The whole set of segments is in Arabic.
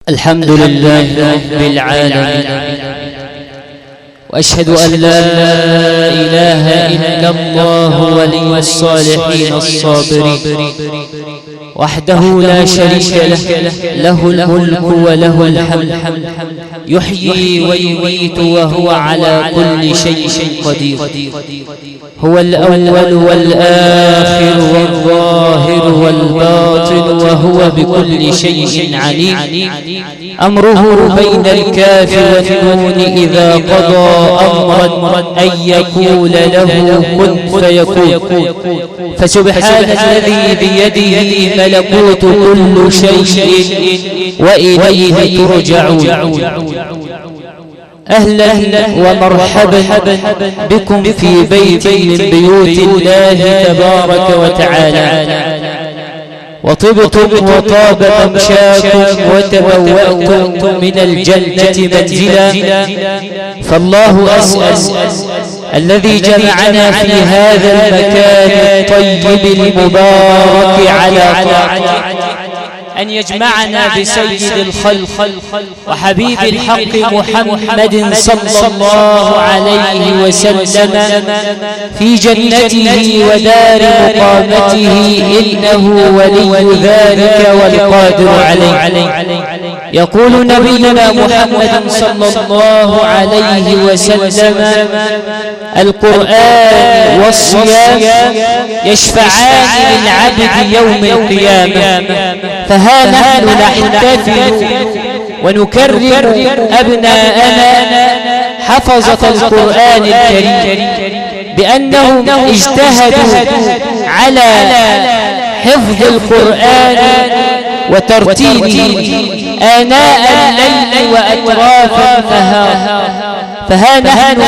الحمد لله رب العالمين، وأشهد أن لا إله إلا الله ولي الصالحين الصابرين وحده لا شريك له، له الملك وله الحمد، يحيي ويميت وهو على كل شيء قدير. هو الأول والآخر والظاهر والباطن وهو بكل شيء عليم. أمره بين الكاف والنون إذا قضى أمرا أن يقول له كن فيكون. فسبحان الذي بيده ملكوت كل شيء وإليه ترجعون. أهلا ومرحبا بكم في بيت من بيوت الله تبارك وتعالى، وطبتم وطاب ممشاكم وتبوأتم من الجنة منزلا. فالله أسأل الذي جمعنا في هذا المكان الطيب المبارك على طاعته أن يجمعنا بسيد الخلق وحبيب الحق محمد صلى الله عليه وسلم في جنته ودار مقامته، إنه ولي ذلك والقادر عليه. يقول نبينا محمد صلى الله عليه وسلم: القرآن والصيام يشفعان للعبد يوم القيامة. فها نحن نحتفل ونكرم أبناءنا حفظة القرآن الكريم بأنهم اجتهدوا على حفظ القرآن وترتيله آناء الليل وأطراف النهار. فها نحن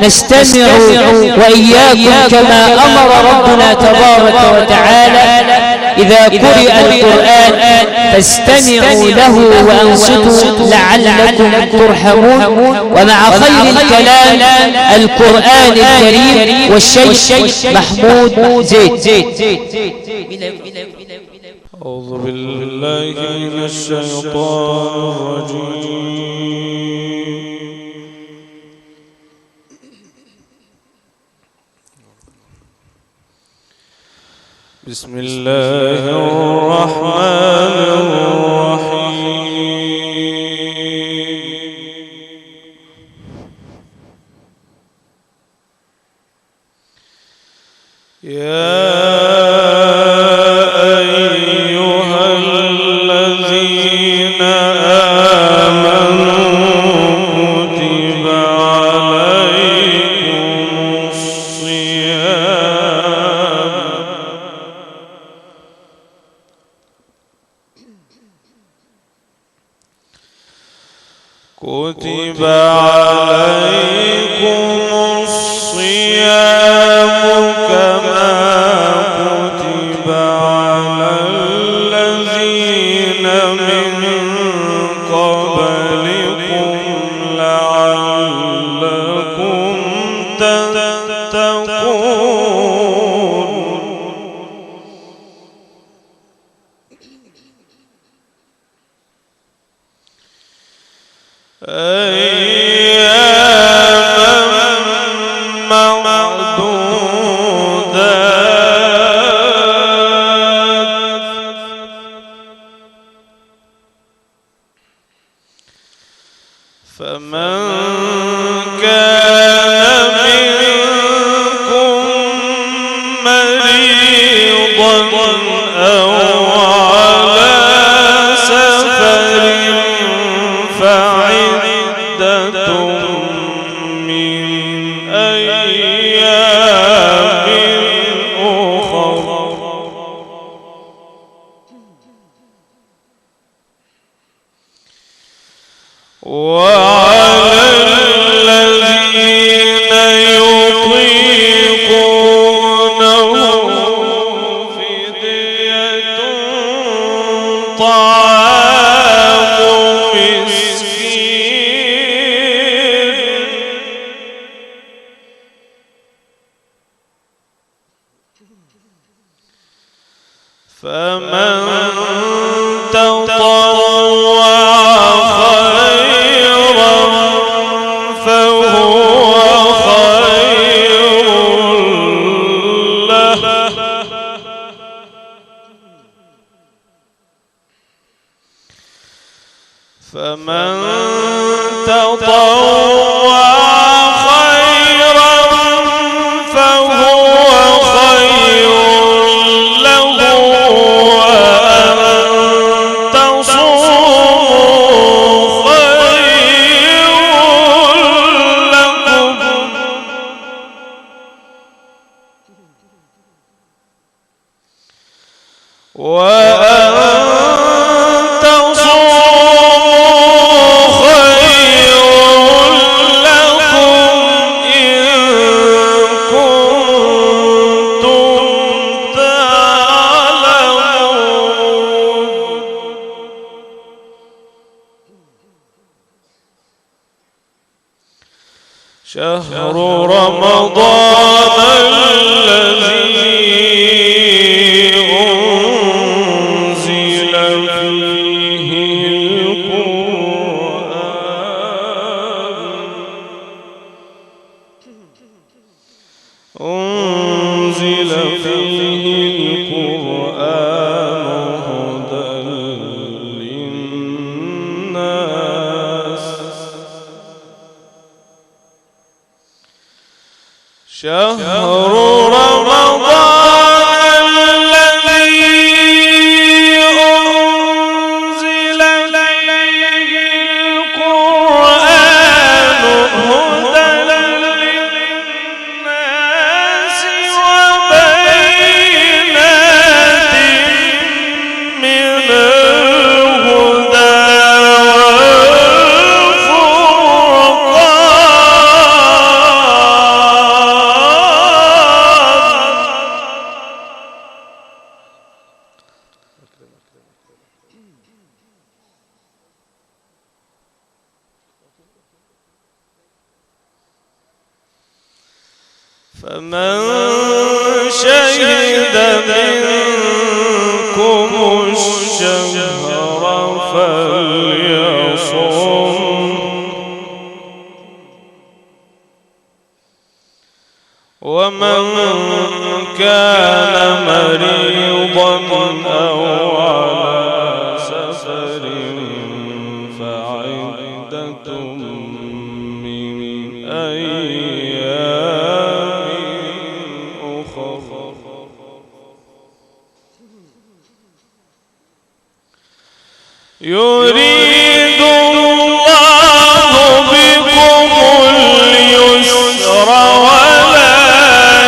نستمع وإياكم كما أمر ربنا تبارك وتعالى: إذا قرئ القرآن فاستمعوا له وأنصتوا لعلكم ترحمون. ومع خير الكلام القرآن الكريم والشيخ محمود زيد. أعوذ بالله من الشيطان الرجيم. بسم الله الرحمن الرحيم. يا أيها الذين آمنوا كتب عليكم الصيام كما كتب على الذين من قبلكم لعلكم تتقون. فمن كان منكم مريضا أو على سفر فعدة من أيام أخر. وعلى الذين يطيقونه فدية طعام مسكين. فمن تطوع فمن تطوع خيرا فهو خير له وأن تصوموا خير لكم شهر رمضان الذي أنزل فيه القرآن هدى للناس شهر رمضان الذي أنزل فيه القرآن هدى للناس وبينات من الهدى فمن شهد منكم الشهر فليصم ومن كان مريضا أو على سفر فعدة من أيام أخر يريد الله بكم اليسر ولا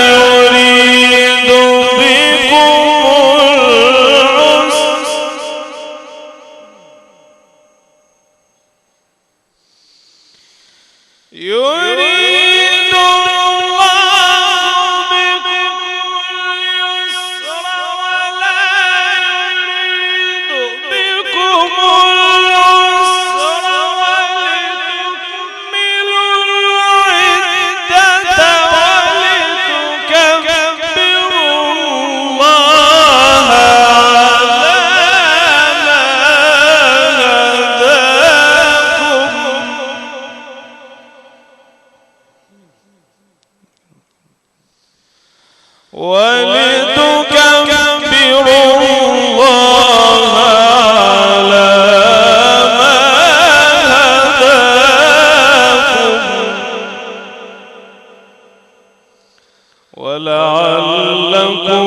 يريد بكم العسر يريد الله بكم اليسر ولا يريد بكم العسر ولتكملوا العدة ولتكبروا الله على ما هداكم ولتكبروا الله على ما هداكم ولعلكم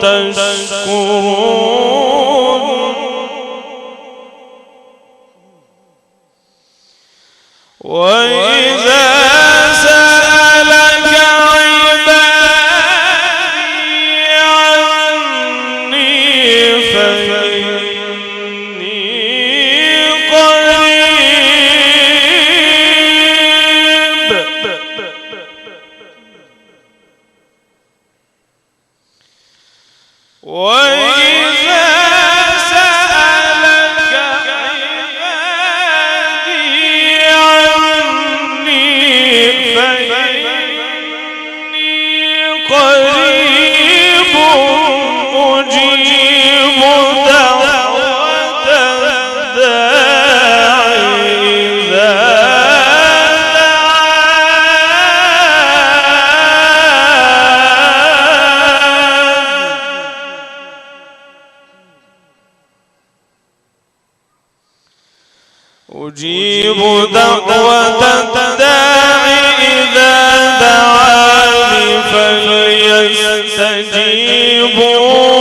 تشكرون وإذا سألك عبادي عني فإني قريب وإذا سألك عبادي عني فإني قريب أجيب دعوة الداعي إذا دعان أجيب دعوة الداع إذا دعاني فليستجيبوا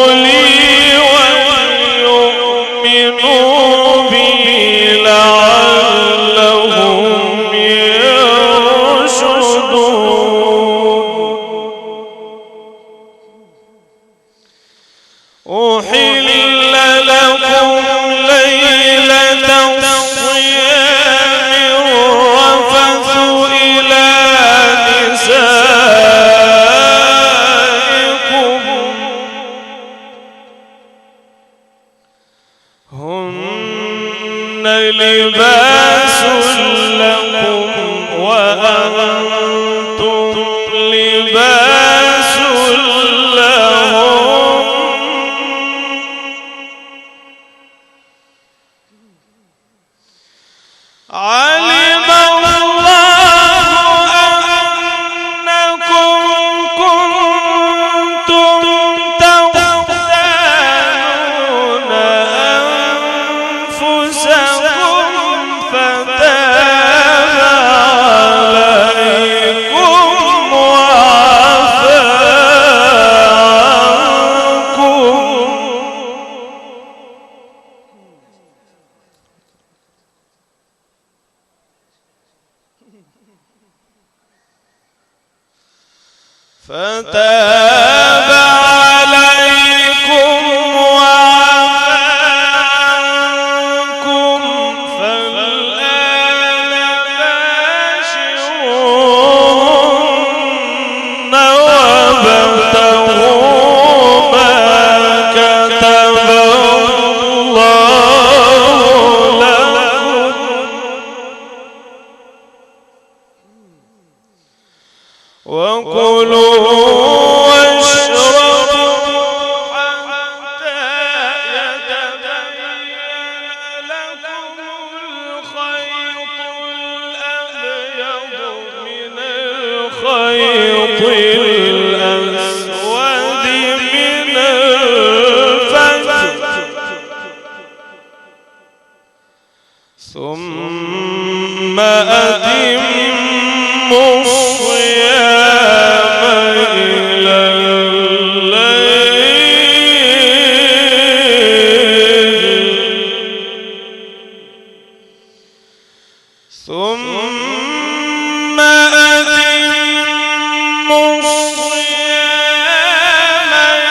لي وليؤمنوا بي لعلهم يرشدون. أحل لكم ليلة الصيام الرفث إلى نسائكم هن لباس لكم وأنتم لباس لهم. علم الله أنكم كنتم تختانون أنفسكم فتاب عليكم وعفى عنكم. فتاب عليكم وعفى عنكم فالآن باشروهن وابتغوا ما كتب الله لكم وكلوا واشربوا حتى يتبين لكم الخيط الأبيض من الخيط الأسود من الفجر ثم أتموا الصيام إلى الليل ثم أتموا الصيام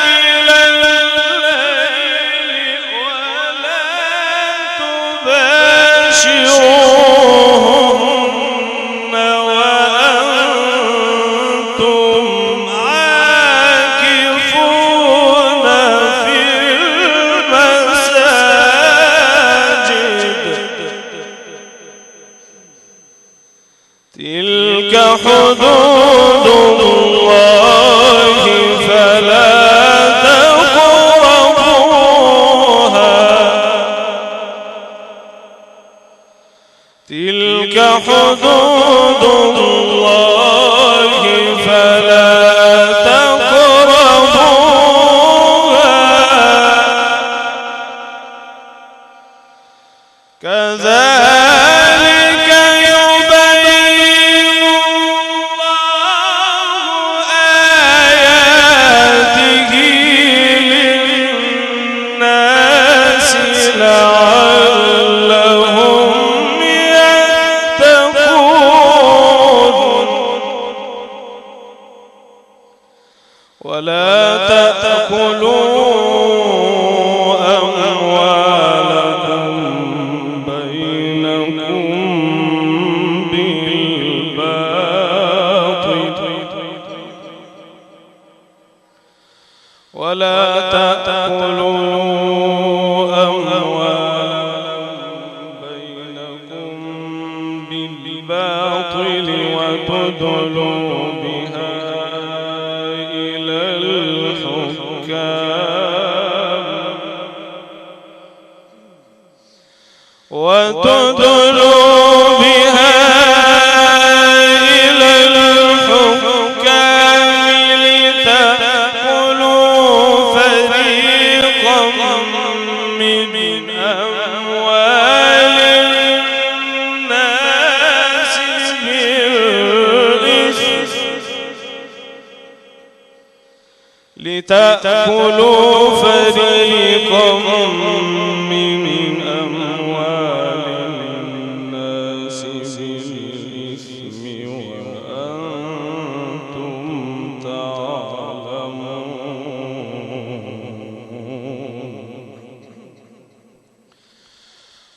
إلى الليل ولا تباشروهن وأنتم عاكفون في المساجد. تلك حدود الله فلا تقربوها. تلك حدود الله فلا تقربوها. كذلك يبين الله آياته للناس لعلهم يتقون. ولا تأكلوا أموالكم بينكم بالباطل ولا تأكلوا أموالكم بينكم بالباطل وتدلوا بها إلى الحكام وتدلوا بها إلى الحكام لتأكلوا فريقا من أموال لتأكلوا فريقا من أموال الناس بالإثم وأنتم تعلمون.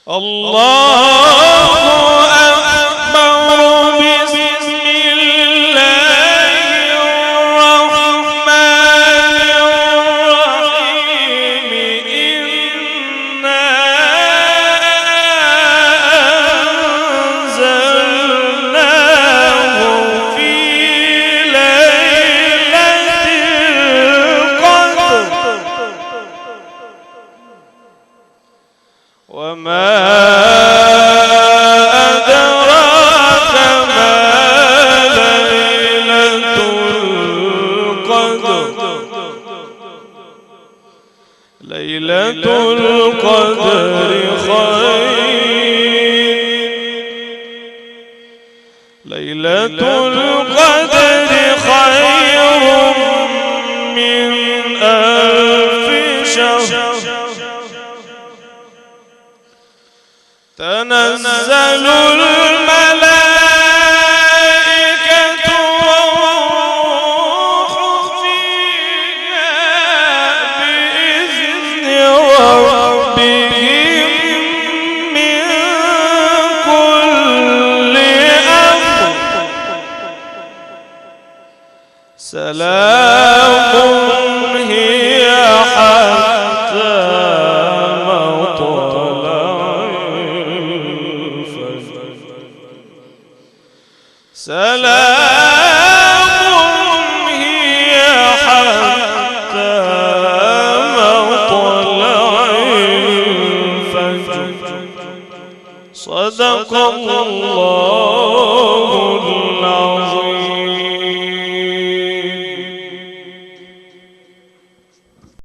الله وما أدراك ما ليلة القدر. ليلة القدر خير من ألف شهر. تنزل الملائكة والروح فيها بإذن ربهم من كل أمر. سلام هي حتى سلام هي حتى مطلع الفجر. صدق الله